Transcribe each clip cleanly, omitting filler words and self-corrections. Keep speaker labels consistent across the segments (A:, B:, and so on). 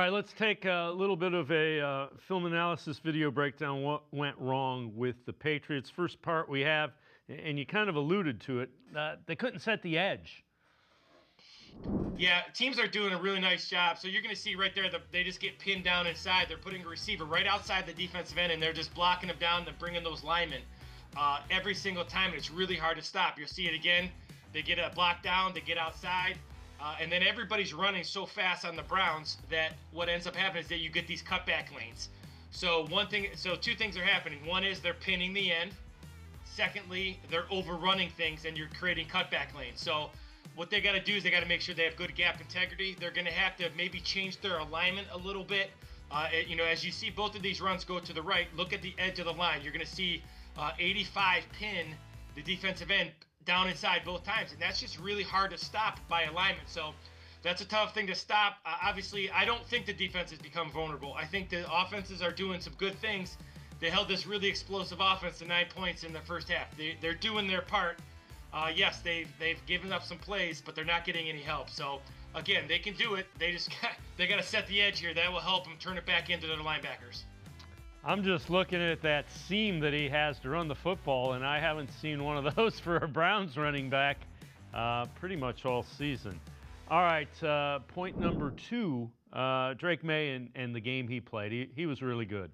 A: right, let's take a little bit of a film analysis video breakdown. What went wrong with the Patriots? First part we have, and you kind of alluded to it, they couldn't set the edge.
B: Yeah, teams are doing a really nice job. So you're going to see right there, they just get pinned down inside. They're putting a receiver right outside the defensive end, and they're just blocking them down and bringing those linemen every single time. And it's really hard to stop. You'll see it again. They get a block down, they get outside, and then everybody's running so fast on the Browns that what ends up happening is that you get these cutback lanes. So two things are happening. One is they're pinning the end. Secondly, they're overrunning things, and you're creating cutback lanes. So what they got to do is they got to make sure they have good gap integrity. They're going to have to maybe change their alignment a little bit. As you see both of these runs go to the right, look at the edge of the line. You're going to see 85 pin the defensive end down inside both times, and that's just really hard to stop by alignment. So that's a tough thing to stop. Obviously, I don't think the defense has become vulnerable. I think the offenses are doing some good things. They held this really explosive offense to 9 points in the first half. They're doing their part. Yes, they've given up some plays, but they're not getting any help. So again, they can do it. They got to set the edge here. That will help them turn it back into their linebackers.
A: I'm just looking at that seam that he has to run the football, and I haven't seen one of those for a Browns running back pretty much all season. All right, point number 2, Drake May and the game he played. He was really good.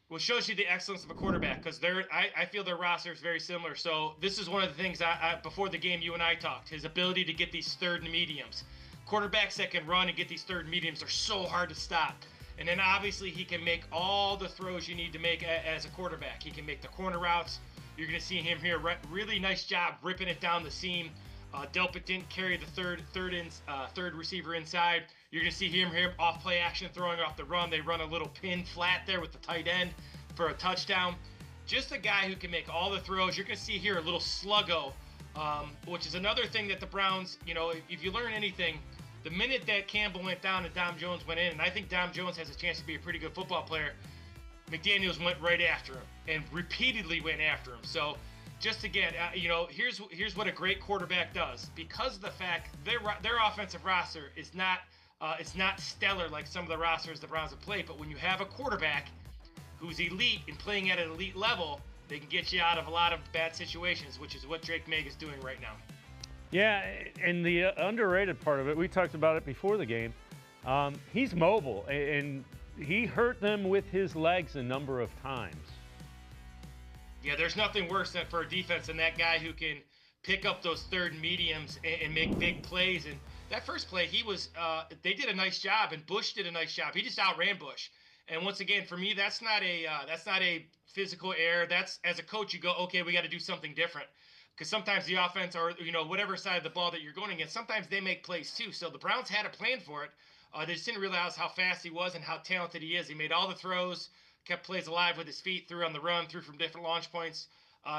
B: Well, it shows you the excellence of a quarterback, because I feel their roster is very similar. So this is one of the things before the game you and I talked, his ability to get these third and mediums. Quarterbacks that can run and get these third and mediums are so hard to stop. And then obviously he can make all the throws you need to make as a quarterback. He can make the corner routes. You're going to see him here, really nice job ripping it down the seam. Delpit didn't carry the third receiver inside. You're going to see him here off play action, throwing off the run. They run a little pin flat there with the tight end for a touchdown. Just a guy who can make all the throws. You're going to see here a little sluggo, which is another thing that the Browns, if you learn anything, the minute that Campbell went down and Dom Jones went in, and I think Dom Jones has a chance to be a pretty good football player, McDaniels went right after him and repeatedly went after him. So just again, here's what a great quarterback does. Because of the fact their offensive roster is not stellar like some of the rosters the Browns have played, but when you have a quarterback who's elite and playing at an elite level, they can get you out of a lot of bad situations, which is what Drake May is doing right now.
A: Yeah, and the underrated part of it, we talked about it before the game, he's mobile, and he hurt them with his legs a number of times.
B: Yeah, there's nothing worse than for a defense than that guy who can pick up those third mediums and make big plays. And that first play, they did a nice job, and Bush did a nice job. He just outran Bush. And once again, for me, that's not a physical error. That's, as a coach, you go, okay, we got to do something different. Because sometimes the offense, or whatever side of the ball that you're going against, sometimes they make plays too. So the Browns had a plan for it. They just didn't realize how fast he was and how talented he is. He made all the throws, kept plays alive with his feet, threw on the run, threw from different launch points,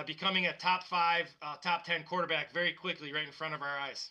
B: becoming a top 5, top 10 quarterback very quickly right in front of our eyes.